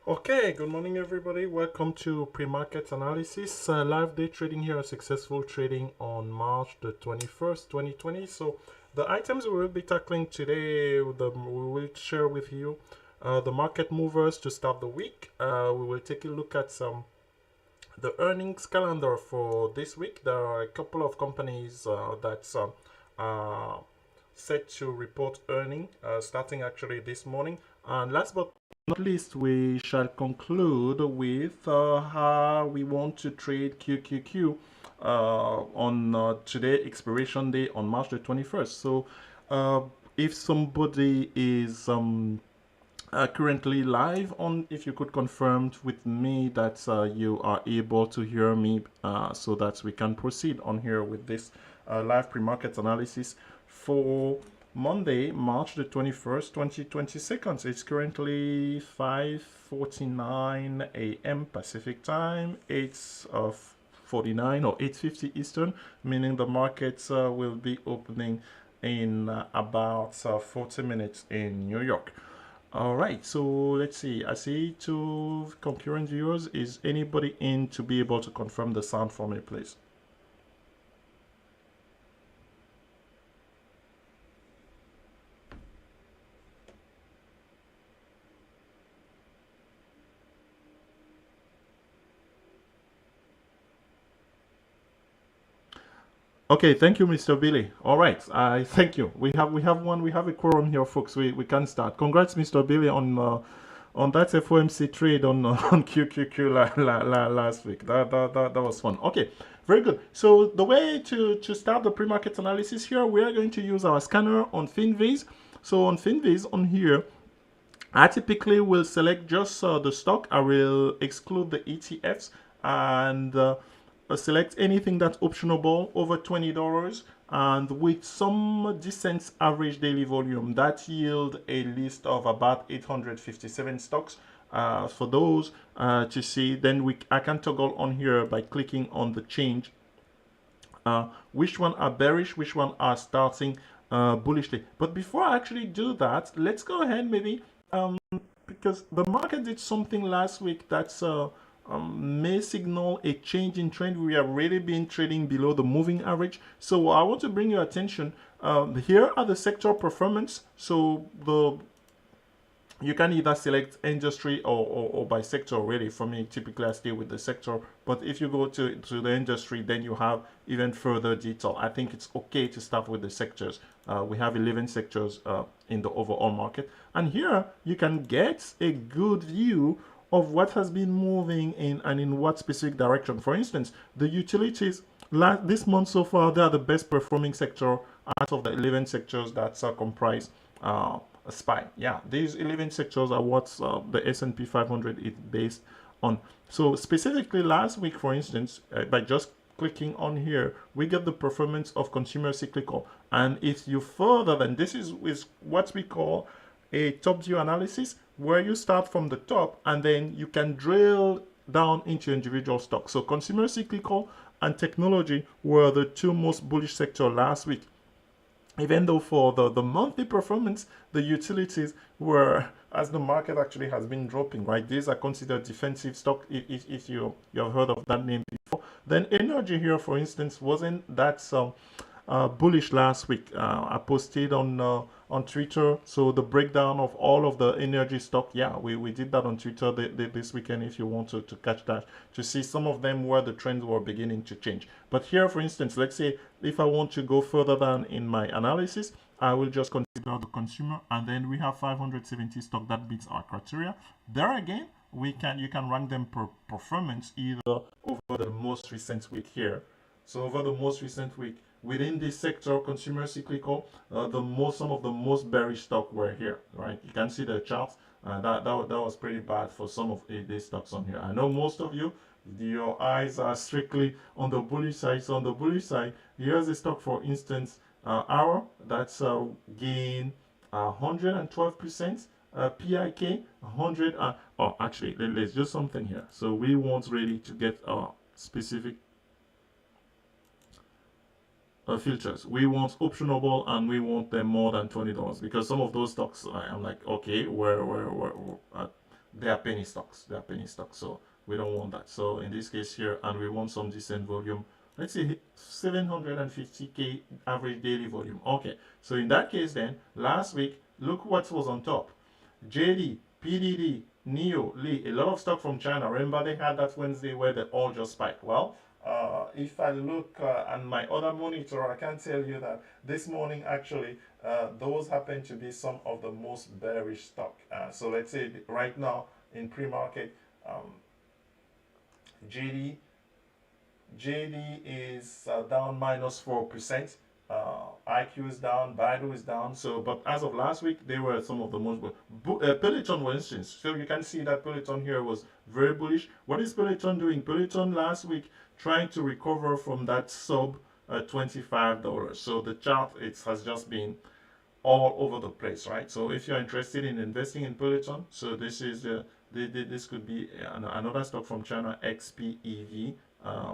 Okay, good morning, everybody. Welcome to pre-market analysis. Live day trading here, successful trading on March the 21st, 2020. So the items we will be tackling today, we will share with you the market movers to start the week. We will take a look at the earnings calendar for this week. There are a couple of companies that are set to report earning starting actually this morning. And last but not least, we shall conclude with how we want to trade QQQ on today expiration day on March the 21st. So if somebody is currently live on, if you could confirm with me that you are able to hear me so that we can proceed on here with this live pre-market analysis for Monday, March the 21st, 2022. It's currently 5:49 a.m. Pacific time. It's 49 or 8:50 Eastern, meaning the markets will be opening in about 40 minutes in New York. All right, so let's see. I see two concurrent viewers. Is anybody in to be able to confirm the sound for me, please? Okay, thank you, Mr. Billy. All right, I thank you. We have a quorum here, folks. We can start. Congrats, Mr. Billy, on that FOMC trade on on QQQ last week. That was fun. Okay, very good. So the way to start the pre-market analysis here, we are going to use our scanner on Finviz. So on Finviz on here, I typically will select just the stock. I will exclude the ETFs and select anything that's optionable over $20 and with some decent average daily volume that yield a list of about 857 stocks. For those to see, then I can toggle on here by clicking on the change which one are bearish, which one are starting bullishly. But before I actually do that, let's go ahead maybe because the market did something last week that's may signal a change in trend. We have really been trading below the moving average. So I want to bring your attention. Here are the sector performance. So you can either select industry or by sector. Really, for me, typically I stay with the sector. But if you go to the industry, then you have even further detail. I think it's okay to start with the sectors. We have 11 sectors in the overall market. And here you can get a good view of what has been moving in and in what specific direction. For instance, the utilities this month so far, they are the best performing sector out of the 11 sectors that comprise SPY. Yeah, these 11 sectors are what the S&P 500 is based on. So specifically last week, for instance, by just clicking on here, we get the performance of consumer cyclical. And if you further, then this is what we call a top view analysis, where you start from the top and then you can drill down into individual stocks. So consumer cyclical and technology were the two most bullish sectors last week. Even though for the monthly performance, the utilities were, as the market actually has been dropping, right? These are considered defensive stock if you have heard of that name before. Then energy here, for instance, wasn't that bullish last week. I posted on Twitter, so the breakdown of all of the energy stock. Yeah, we did that on Twitter this weekend. If you want to catch that, to see some of them where the trends were beginning to change. But here, for instance, let's say if I want to go further down in my analysis, I will just consider the consumer, and then we have 570 stock that beats our criteria. There again, you can rank them per performance either over the most recent week here. So over the most recent week, within this sector, consumer cyclical, some of the most bearish stock were here, right? You can see the charts. That was pretty bad for some of these stocks on here. I know most of you, your eyes are strictly on the bullish side. So on the bullish side, here's a stock, for instance, Hour, that's gain 112%. PIK 100. Oh, actually, let's do something here. So we want really to get specific filters. We want optionable and we want them more than $20 because some of those stocks I'm like, okay, where they are penny stocks. They are penny stocks. So we don't want that. So in this case here, and we want some decent volume. Let's say 750K average daily volume. Okay. So in that case, then last week, look what was on top. JD, PDD, NEO, Lee, a lot of stock from China. Remember they had that Wednesday where they all just spiked. Well, if I look at my other monitor, I can tell you that this morning actually those happen to be some of the most bearish stock. So let's say right now in pre-market, JD JD is down -4%. IQ is down, Baidu is down. So, but as of last week, they were some of the most. Peloton, for instance. So you can see that Peloton here was very bullish. What is Peloton doing? Peloton last week trying to recover from that sub $25. So the chart it has just been all over the place, right? So if you're interested in investing in Peloton, so this is this could be another stock from China, XPEV,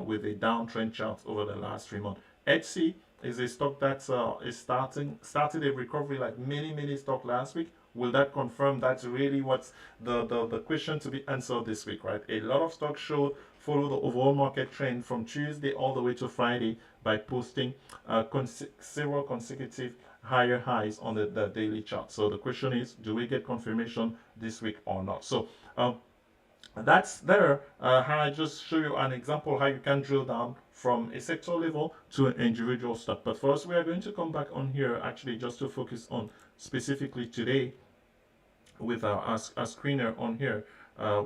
with a downtrend chart over the last 3 months. HC is a stock that is started a recovery like many stock last week. Will that confirm that's really what's the question to be answered this week, right? A lot of stocks follow the overall market trend from Tuesday all the way to Friday by posting several consecutive higher highs on the daily chart. So the question is, do we get confirmation this week or not? So that's there. How I just show you an example how you can drill down from a sector level to an individual stock. But first, we are going to come back on here actually just to focus on specifically today with our screener on here.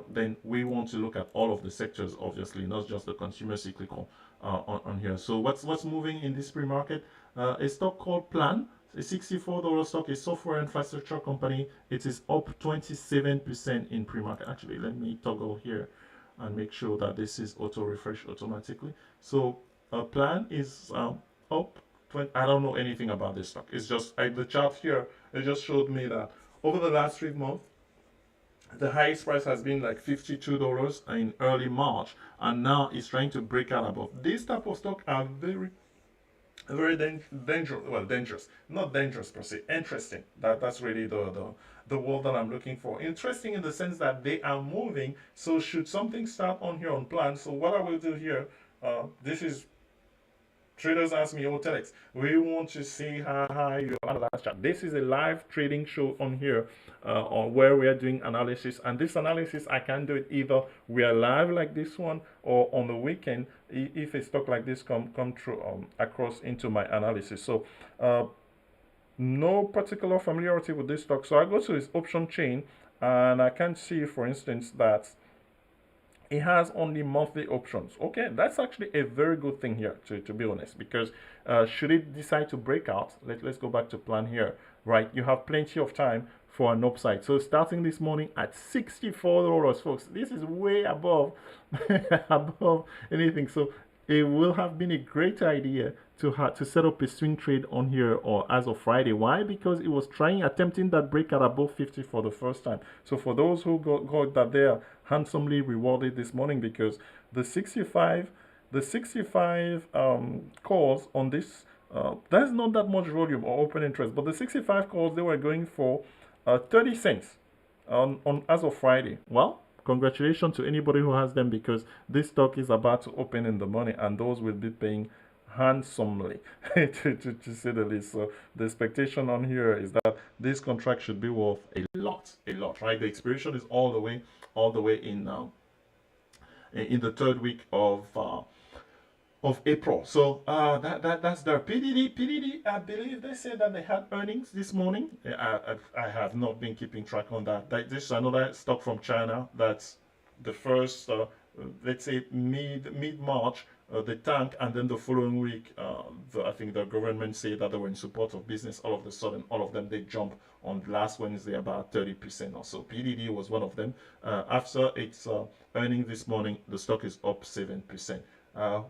Then we want to look at all of the sectors, obviously, not just the consumer cyclical on here. So what's moving in this pre-market? A stock called Plan, a $64 stock, a software infrastructure company. It is up 27% in pre-market. Actually, let me toggle here and make sure that this is auto refresh automatically. So Plan is up 20. I don't know anything about this stock. It's just the chart here. It just showed me that over the last 3 months, the highest price has been like $52 in early March, and now it's trying to break out above. These type of stock are very dangerous. Well, dangerous, not dangerous per se. Interesting. That's really the word that I'm looking for. Interesting in the sense that they are moving. So should something start on here on Plan, so what I will do here, this is traders ask me, oh Telex, we want to see how high you are on the last chart. This is a live trading show on here, on where we are doing analysis, and this analysis I can do it either we are live like this one, or on the weekend if a stock like this come through across into my analysis. So no particular familiarity with this stock, so I go to this option chain and I can see, for instance, that it has only monthly options. Okay, that's actually a very good thing here, to be honest, because should it decide to break out, let's go back to Plan here, right? You have plenty of time for an upside. So starting this morning at $64, folks, this is way above above anything. So it will have been a great idea to set up a swing trade on here or as of Friday. Why? Because it was attempting that breakout above 50 for the first time. So for those who got that, they are handsomely rewarded this morning, because the 65 calls on this, there's not that much volume or open interest, but the 65 calls, they were going for 30 cents on as of Friday. Well, congratulations to anybody who has them, because this stock is about to open in the money, and those will be paying handsomely to say the least. So the expectation on here is that this contract should be worth a lot, right? The expiration is all the way in the 3rd week of April. So that's their PDD. I believe they said that they had earnings this morning. I have not been keeping track on that. This is another stock from China. That's the first, let's say mid-March, the tank, and then the following week, I think the government said that they were in support of business. All of a sudden, all of them, they jumped on last Wednesday about 30% or so. PDD was one of them. After its earnings this morning, the stock is up 7%.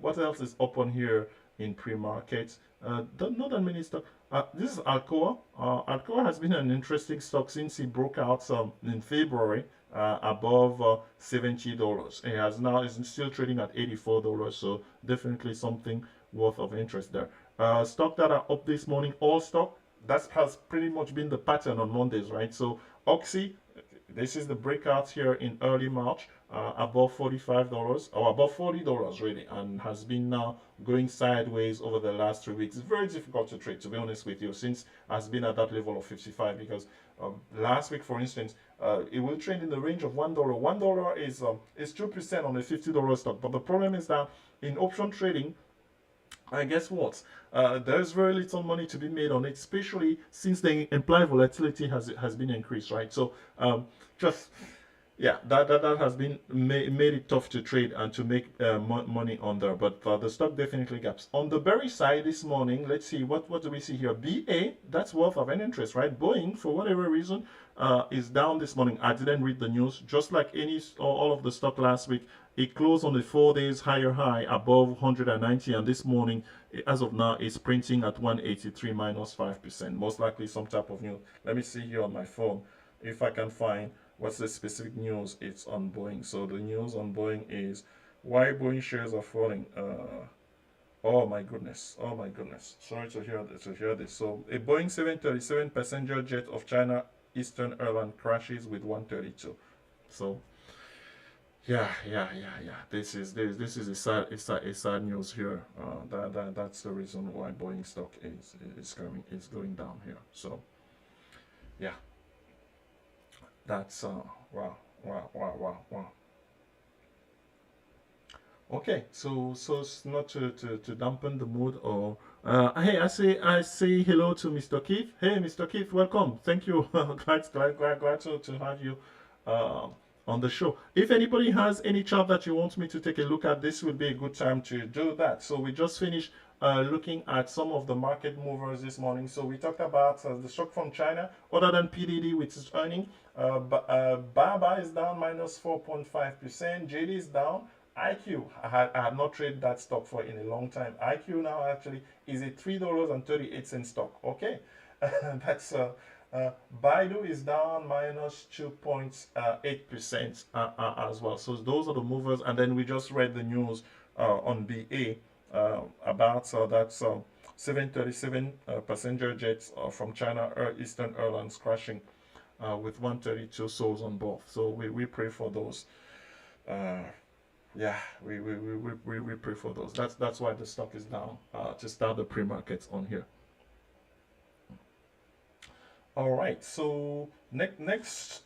What else is up on here in pre-market? Not that many stocks. This is Alcoa. Alcoa has been an interesting stock since it broke out in February above $70. It has now is still trading at $84. So definitely something worth of interest there. Stock that are up this morning, all stock. That has pretty much been the pattern on Mondays, right? So Oxy, This is the breakout here in early March, above $45 or above $40 really, and has been now going sideways over the last 3 weeks. It's very difficult to trade, to be honest with you, since it has been at that level of 55, because last week, for instance, it will trade in the range of $1. $1 is 2% on a $50 stock. But the problem is that in option trading, guess what? There's very little money to be made on it, especially since the implied volatility has been increased, right? So just yeah, that has been made it tough to trade and to make money on there. But the stock definitely gaps. On the bearish side this morning, let's see what do we see here. BA, that's worth of an interest, right? Boeing, for whatever reason, is down this morning. I didn't read the news. Just like all of the stock last week, it closed on the 4 days higher high above 190, and this morning, as of now, it's printing at 183 minus 5%. Most likely some type of news. Let me see here on my phone if I can find what's the specific news. It's on Boeing. So the news on Boeing is why Boeing shares are falling. Oh my goodness. Oh my goodness. Sorry to hear this. So a Boeing 737 passenger jet of China Eastern Airlines crashes with 132. So yeah. This is a sad news here. That's the reason why Boeing stock is going down here. So yeah. That's wow. Okay, so it's not to dampen the mood or hey, I say hello to Mr. Keith. Hey, Mr. Keith, welcome. Thank you. glad to have you on the show. If anybody has any chart that you want me to take a look at, this would be a good time to do that. So we just finished looking at some of the market movers this morning. So we talked about the stock from China, other than PDD, which is earning. Baba is down minus 4.5%. JD is down. IQ, I had not traded that stock for in a long time. IQ now actually is a $3.38 stock. Okay, that's Baidu is down minus 2.8% as well. So those are the movers. And then we just read the news on BA about that 737 passenger jets from China Eastern Airlines crashing with 132 souls on board. So we pray for those. Yeah, we pray for those. That's why the stock is down to start the pre-markets on here. All right, so the next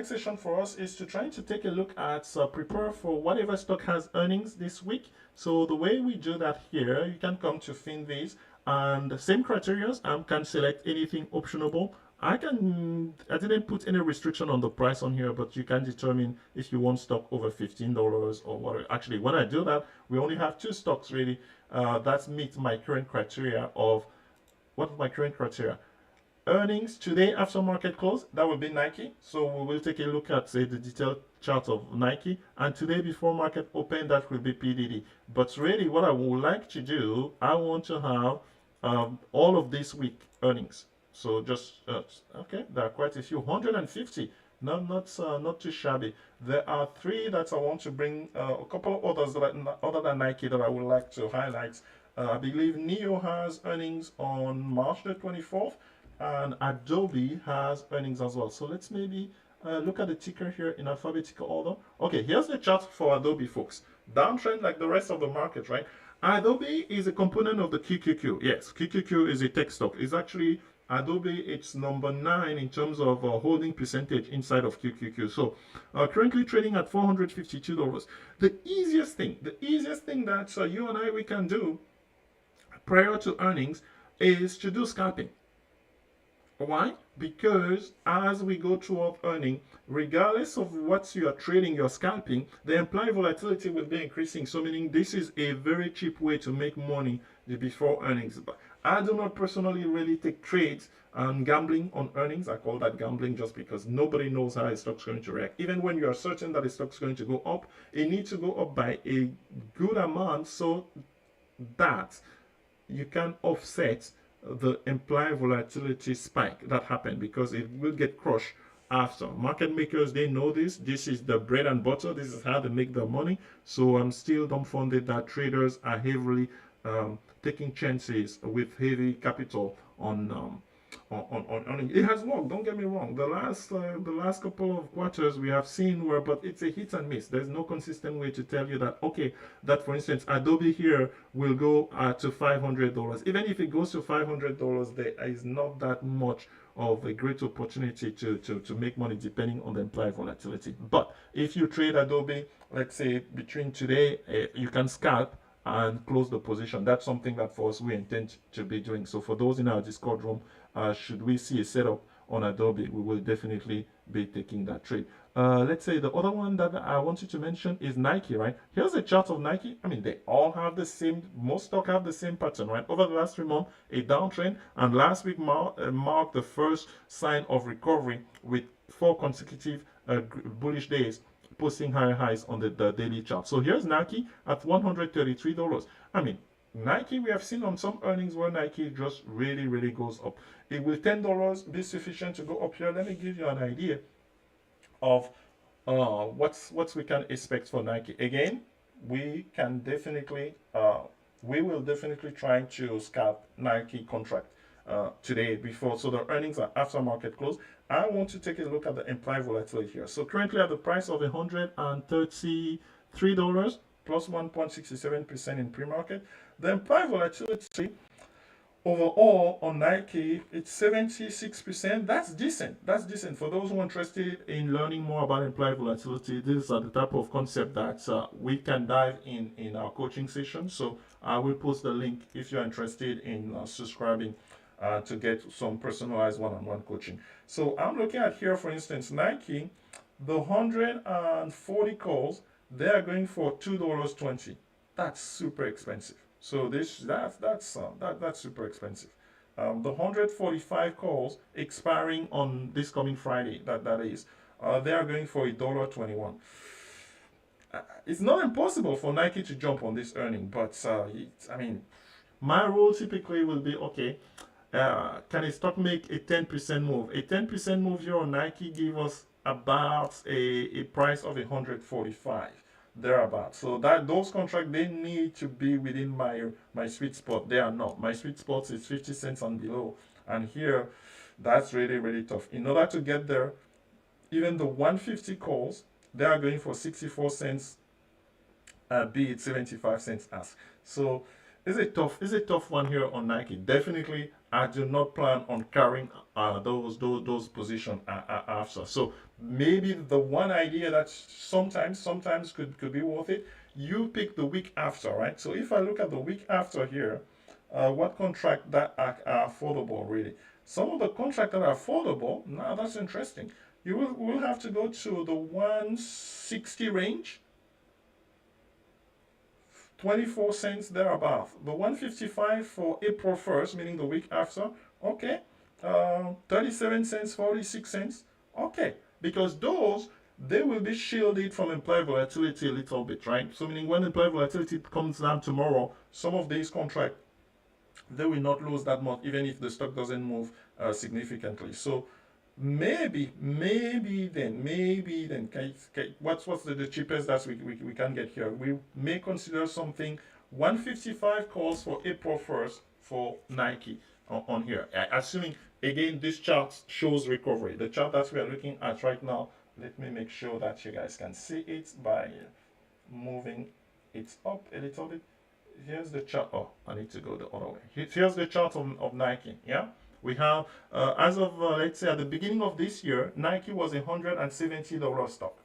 session for us is to try to take a look at prepare for whatever stock has earnings this week. So the way we do that here, you can come to Finviz and the same criteria, can select anything optionable. I didn't put any restriction on the price on here, but you can determine if you want stock over $15 or what. Actually, when I do that, we only have 2 stocks really that meet my current criteria of what's my current criteria. Earnings today after market close, that will be Nike. So we will take a look at say the detailed chart of Nike, and today before market open, that will be PDD. But really what I would like to do, I want to have all of this week earnings. So just okay, there are quite a few, 150, not too shabby. There are 3 that I want to bring, a couple of others that other than Nike that I would like to highlight. I believe NEO has earnings on March the 24th, and Adobe has earnings as well. So let's maybe look at the ticker here in alphabetical order. Okay, here's the chart for Adobe, folks. Downtrend like the rest of the market, right? Adobe is a component of the QQQ. Yes, QQQ is a tech stock. It's actually Adobe, it's number 9 in terms of holding percentage inside of QQQ. So currently trading at $452. The easiest thing that you and we can do prior to earnings is to do scalping. Why? Because as we go toward earning, regardless of what you are trading, you're scalping, the implied volatility will be increasing. So meaning this is a very cheap way to make money before earnings. But I do not personally really take trades and gambling on earnings. I call that gambling just because nobody knows how a stock's going to react. Even when you are certain that a stock's going to go up, it needs to go up by a good amount so that you can offset the implied volatility spike that happened, because it will get crushed after. Market makers, they know this. This is the bread and butter. This is how they make their money. So I'm still dumbfounded that traders are heavily taking chances with heavy capital on on earnings. It has worked. Don't get me wrong. The last couple of quarters we have seen where, but it's a hit and miss. There's no consistent way to tell you that okay, that for instance Adobe here will go to $500. Even if it goes to $500, there is not that much of a great opportunity to make money depending on the implied volatility. But if you trade Adobe, let's say between today, you can scalp and close the position. That's something that for us we intend to be doing. So for those in our Discord room, should we see a setup on Adobe, we will definitely be taking that trade. Let's say the other one that I wanted to mention is Nike, right? Here's a chart of Nike. I mean, they all have the same, most stock have the same pattern, right? Over the last 3 months, a downtrend, and last week marked the first sign of recovery with 4 consecutive bullish days, posting higher highs on the daily chart. So here's Nike at $133. I mean, Nike, we have seen on some earnings where Nike just really goes up. It will $10 be sufficient to go up here? Let me give you an idea of what we can expect for Nike. Again, we can definitely we will definitely try to scalp Nike contract today before, so the earnings are after market close. I want to take a look at the implied volatility here. So currently at the price of $133 plus 1.67% in pre-market. The implied volatility overall on Nike, it's 76%. That's decent. That's decent. For those who are interested in learning more about implied volatility, these are the type of concept that we can dive in our coaching session. So I will post the link if you're interested in subscribing to get some personalized one-on-one coaching. So I'm looking at here, for instance, Nike, the 140 calls, they are going for $2.20. That's super expensive. So that's super expensive. The 145 calls expiring on this coming Friday, that is, they are going for $1.21. It's not impossible for Nike to jump on this earning, but I mean, my rule typically will be okay. Can a stock make a 10% move? A 10% move here on Nike give us about a price of 145 thereabouts. So that those contracts, they need to be within my sweet spot. They are not. My sweet spot is 50 cents and below, and here that's really tough. In order to get there, even the 150 calls, they are going for 64 cents, be it 75 cents ask. So it's a tough one here on Nike. Definitely, I do not plan on carrying those positions after. So maybe the one idea that sometimes could be worth it, you pick the week after, right? So if I look at the week after here, what contract that are affordable really? Some of the contracts that are affordable, now that's interesting. You will have to go to the 160 range. 24 cents thereabout. The 155 for April 1st, meaning the week after, okay. 37 cents, 46 cents, okay. Because those, they will be shielded from implied volatility a little bit, right? So meaning when implied volatility comes down tomorrow, some of these contracts, they will not lose that much, even if the stock doesn't move significantly. So maybe then what's the cheapest that we can get here? We may consider something 155 calls for April 1st for Nike on here, assuming again this chart shows recovery. The chart that we are looking at right now, let me make sure that you guys can see it by moving it up a little bit. Here's the chart. Oh, I need to go the other way. Here's the chart of Nike. Yeah, we have as of let's say at the beginning of this year, Nike was $170 stock.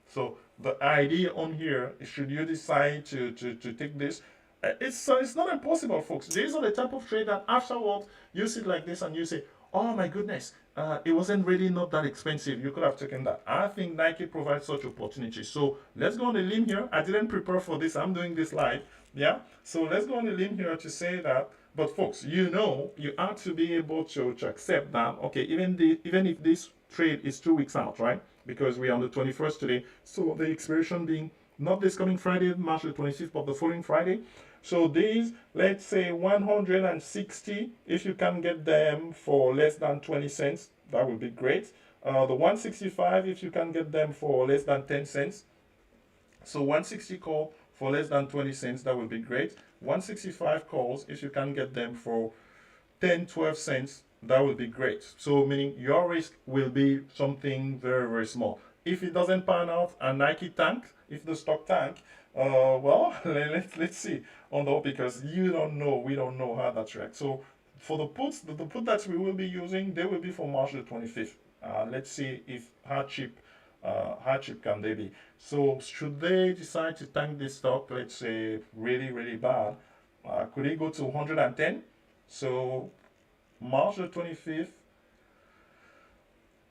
So the idea on here is, should you decide to take this, it's not impossible, folks. These are the type of trade that afterwards you sit like this and you say, oh my goodness, it wasn't really not that expensive. You could have taken that. I think Nike provides such opportunities. So let's go on a limb here. I didn't prepare for this. I'm doing this live. Yeah. So let's go on a limb here to say that. But folks, you have to be able to accept that. Okay, even if this trade is 2 weeks out, right? Because we are on the 21st today. So the expiration being not this coming Friday, March the 26th, but the following Friday. So these, let's say 160, if you can get them for less than 20 cents, that would be great. The 165, if you can get them for less than 10 cents. So 160 call for less than 20 cents, that would be great. 165 calls, if you can get them for 10, 12 cents, that will be great. So meaning your risk will be something very, very small. If it doesn't pan out and Nike tank, if the stock tank, well, let's see on the, because you don't know, we don't know how that reacts. So for the puts, the put that we will be using, they will be for March the 25th. Let's see if how cheap can they be. So should they decide to tank this stock, let's say really, really bad, could it go to 110? So March the 25th,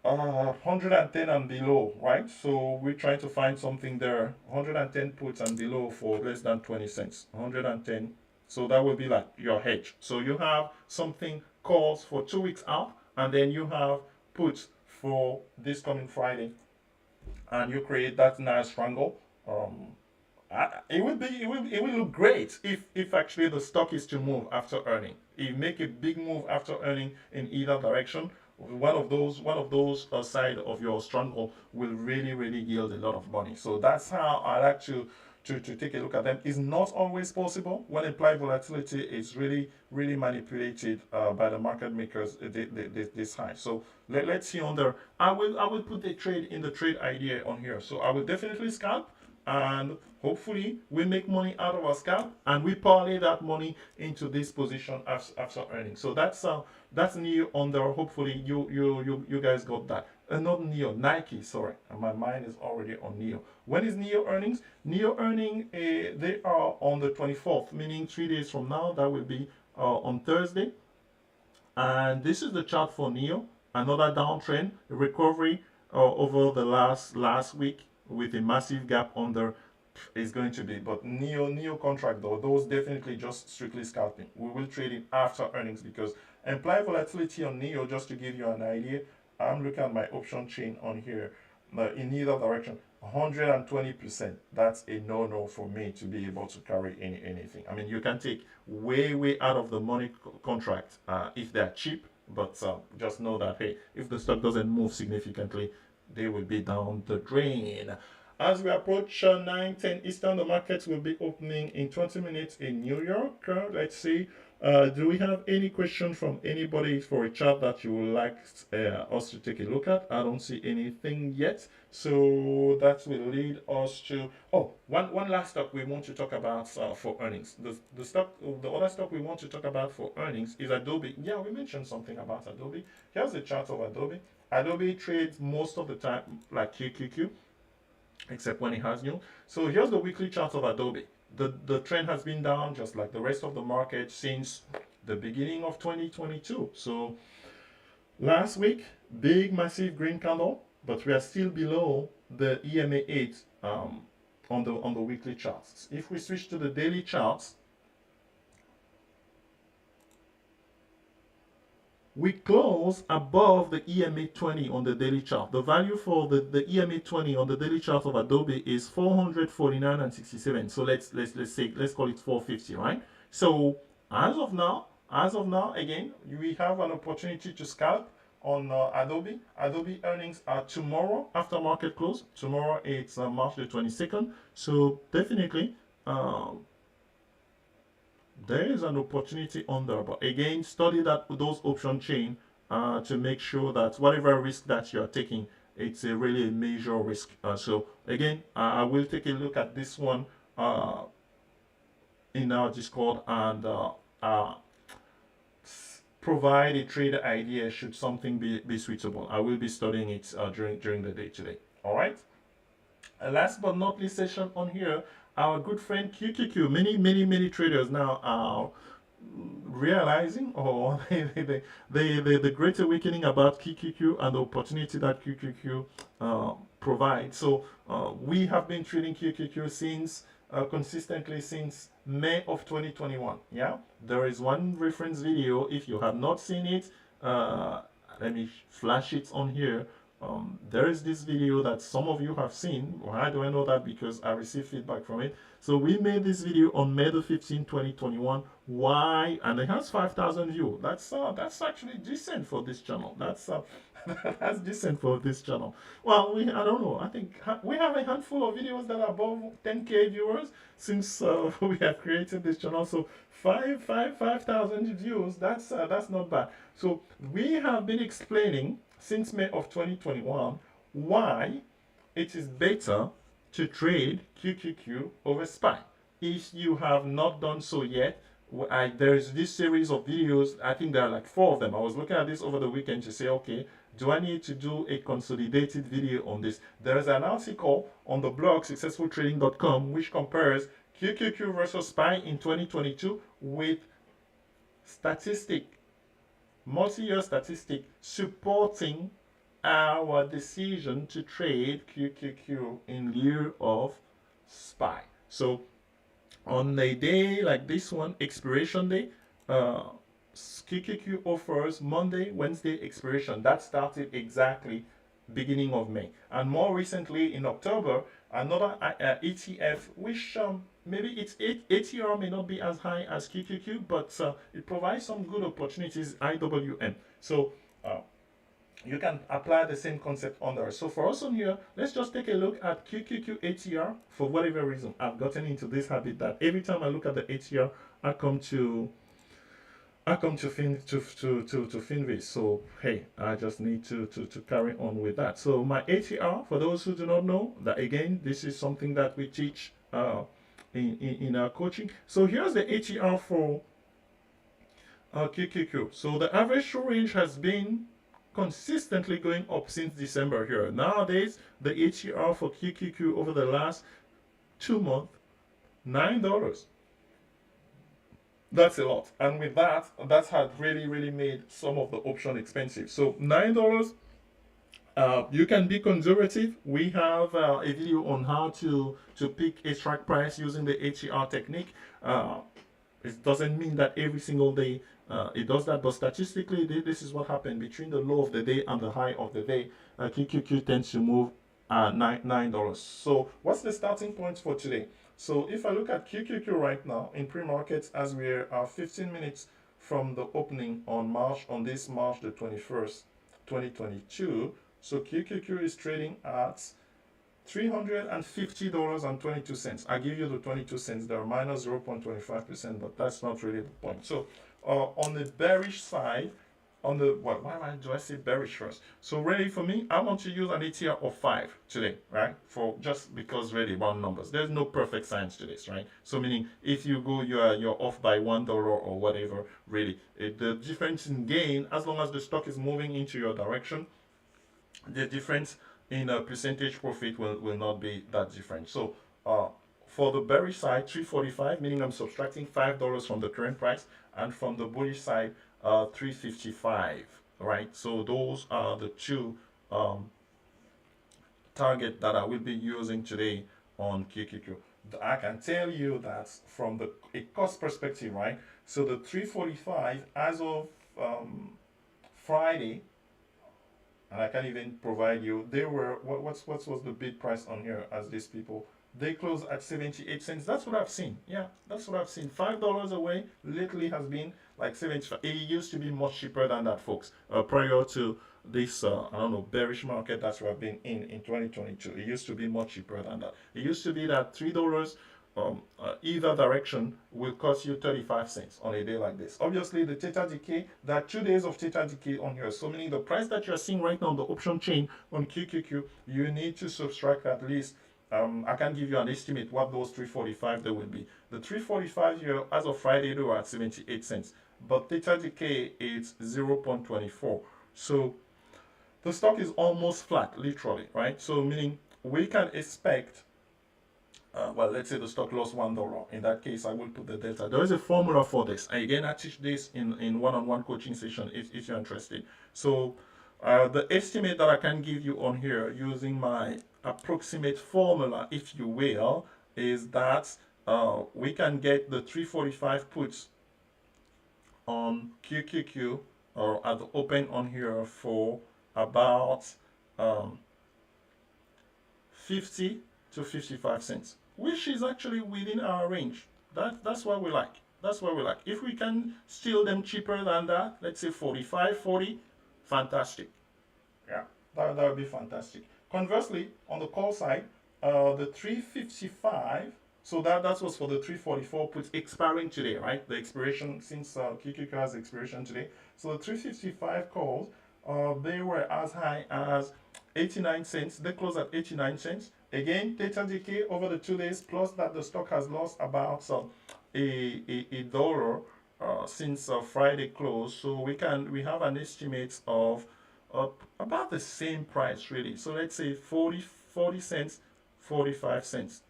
110 and below, right? So we're trying to find something there. 110 puts and below for less than 20 cents. 110. So that will be like your hedge. So you have something calls for 2 weeks out, and then you have puts for this coming Friday, and you create that nice triangle. Um, it will look great if actually the stock is to move after earning. If you make a big move after earning in either direction, one of those side of your stronghold will really, really yield a lot of money. So that's how I like to take a look at them. It's not always possible when implied volatility is really, really manipulated by the market makers this high. So let's see on there. I will put the trade in the trade idea on here. So I will definitely scalp, and hopefully we make money out of our scalp, and we parlay that money into this position after earning. So that's Neo on there. Hopefully you guys got that. Not Neo, Nike, sorry, and my mind is already on Neo. When is Neo earnings? Neo earning, they are on the 24th, meaning 3 days from now. That will be on Thursday. And this is the chart for Neo. Another downtrend recovery over the last week with a massive gap under is going to be. But Neo contract though, those definitely just strictly scalping. We will trade it after earnings, because implied volatility on Neo, just to give you an idea, I'm looking at my option chain on here in either direction. 120%. That's a no-no for me to be able to carry anything. I mean, you can take way out of the money contract if they're cheap, but just know that, hey, if the stock doesn't move significantly, they will be down the drain. As we approach 9:10 Eastern, the markets will be opening in 20 minutes in New York. Let's see. Do we have any question from anybody for a chart that you would like us to take a look at? I don't see anything yet. So that will lead us to, one last stock we want to talk about for earnings. The other stock we want to talk about for earnings is Adobe. Yeah, we mentioned something about Adobe. Here's the chart of Adobe. Adobe trades most of the time like QQQ, except when it has new. So here's the weekly chart of Adobe. The trend has been down just like the rest of the market since the beginning of 2022. So last week, big massive green candle, but we are still below the EMA 8 on the weekly charts. If we switch to the daily charts, we close above the EMA 20 on the daily chart. The value for the EMA 20 on the daily chart of Adobe is 449 and 67. So let's call it 450, right? So as of now, again, we have an opportunity to scalp on Adobe. Adobe earnings are tomorrow after market close. Tomorrow it's March the 22nd. So definitely there is an opportunity on there, but again, study those option chain to make sure that whatever risk that you are taking, it's a really major risk. So again, I will take a look at this one in our Discord, and provide a trade idea should something be suitable. I will be studying it during the day today. All right. Last but not least session on here, our good friend QQQ. Many traders now are realizing, or the great awakening about QQQ and the opportunity that QQQ provides. So we have been trading QQQ since consistently since May of 2021. Yeah, there is one reference video. If you have not seen it, let me flash it on here. There is this video that some of you have seen. Why do I know that? Because I received feedback from it. So we made this video on May the 15th, 2021. Why? And it has 5,000 views. That's actually decent for this channel. That's decent for this channel. Well, I don't know. I think we have a handful of videos that are above 10K viewers since we have created this channel. So 5,000 views. That's not bad. So we have been explaining since May of 2021 why it is better to trade QQQ over SPY. If you have not done so yet, there is this series of videos. I think there are like 4 of them. I was looking at this over the weekend to say, okay, do I need to do a consolidated video on this? There is an article on the blog successfultrading.com which compares QQQ versus SPY in 2022 with multi-year statistic supporting our decision to trade QQQ in lieu of SPY. So on a day like this one, expiration day, QQQ offers Monday, Wednesday expiration. That started exactly beginning of May. And more recently in October, another ETF, which maybe its ATR may not be as high as QQQ, but it provides some good opportunities, IWM. So you can apply the same concept on there. So for us on here, let's just take a look at QQQ ATR. For whatever reason, I've gotten into this habit that every time I look at the ATR, I come to Finviz. So hey, I just need to carry on with that. So my ATR, for those who do not know, that again, this is something that we teach in our coaching. So here's the ATR for QQQ. So the average true range has been consistently going up since December here. Nowadays, the ATR for QQQ over the last 2 months, $9. That's a lot. And with that, that's had really made some of the option expensive. So $9, you can be conservative. We have a video on how to pick a strike price using the ATR technique. It doesn't mean that every single day it does that, but statistically, this is what happened between the low of the day and the high of the day. QQQ tends to move $9. So what's the starting point for today? So if I look at QQQ right now in pre-market, as we are 15 minutes from the opening on this March the 21st, 2022. So QQQ is trading at $350.22. I give you the 22 cents there, minus 0.25%, but that's not really the point. So on the bearish side, why do I say bearish first? So really for me, I want to use an ATR of 5 today, right? For just because really round numbers. There's no perfect science to this, right? So meaning if you go, you're off by $1 or whatever, really. The difference in gain, as long as the stock is moving into your direction, the difference in a percentage profit will not be that different. So for the bearish side, 345, meaning I'm subtracting $5 from the current price, and from the bullish side, 355, right? So those are the two target that I will be using today on QQQ. I can tell you that from a cost perspective, right? So the 345 as of Friday, and I can even provide you, they were, what was the bid price on here as these people? They closed at 78 cents. That's what I've seen. Yeah, that's what I've seen. $5 away lately has been like 75. It used to be much cheaper than that, folks. Prior to this, I don't know, bearish market that we have been in 2022. It used to be much cheaper than that. It used to be that $3 either direction will cost you 35 cents on a day like this. Obviously, the theta decay, there are 2 days of theta decay on here. So meaning the price that you're seeing right now on the option chain on QQQ, you need to subtract at least, I can give you an estimate what those 345 they will be. The 345 here, as of Friday, they were at 78 cents. But theta decay is 0.24. So the stock is almost flat, literally, right? So meaning we can expect, well, let's say the stock lost $1. In that case, I will put the delta. There is a formula for this. And again, I teach this in one-on-one coaching session if you're interested. So the estimate that I can give you on here using my approximate formula, if you will, is that we can get the 345 puts on QQQ or at the open on here for about um, 50 to 55 cents, which is actually within our range. That's what we like. That's what we like. If we can steal them cheaper than that, let's say 45, 40, fantastic. Yeah, that would be fantastic. Conversely, on the call side, the 355, so that was for the 344 puts expiring today, right? The expiration, since QQQ has expiration today. So the 355 calls, they were as high as 89 cents. They closed at 89 cents. Again, data decay over the 2 days, plus that the stock has lost about a dollar since Friday close. So we have an estimate of about the same price really. So let's say 40 cents, 45 cents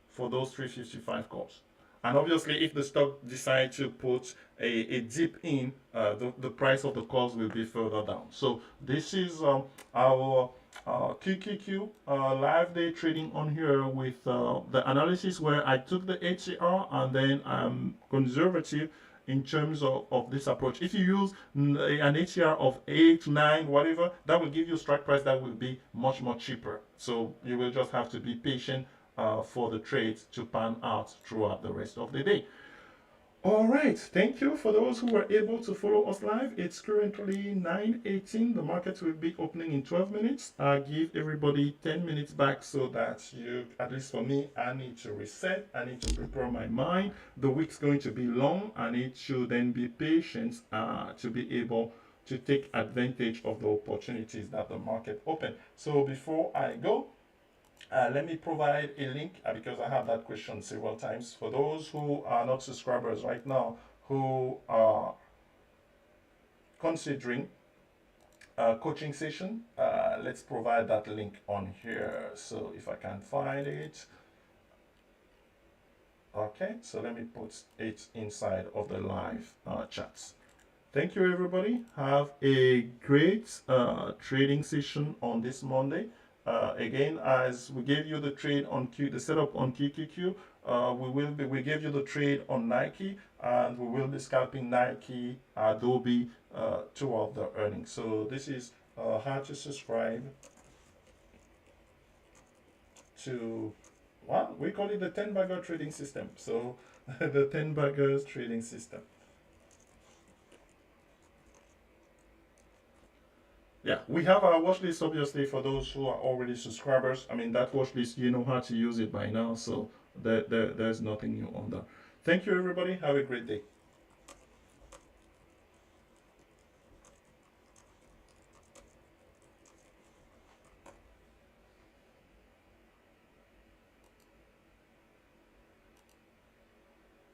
for those 355 calls. And obviously, if the stock decides to put a dip in, the price of the calls will be further down. So this is our QQQ live day trading on here with the analysis where I took the HCR and then I'm conservative in terms of this approach. If you use an HCR of 8, 9, whatever, that will give you a strike price that will be much, much cheaper. So you will just have to be patient for the trades to pan out throughout the rest of the day. All right, thank you for those who were able to follow us live. It's currently 9:18. The market will be opening in 12 minutes. I'll give everybody 10 minutes back so that you, at least for me, I need to reset. I need to prepare my mind. The week's going to be long. I need to then be patient to be able to take advantage of the opportunities that the market open. So before I go, let me provide a link because I have that question several times. For those who are not subscribers right now, who are considering a coaching session, let's provide that link on here. So if I can find it. Okay, so let me put it inside of the live chats. Thank you, everybody. Have a great trading session on this Monday. Again, as we gave you the trade on the setup on QQQ, we gave you the trade on Nike, and we will be scalping Nike, Adobe throughout the earnings. So this is how to subscribe to, well, we call it the 10-bagger trading system. So the 10 baggers trading system. Yeah, we have our watch list, obviously, for those who are already subscribers. I mean, that watch list, you know how to use it by now, so there's nothing new on that. Thank you, everybody. Have a great day.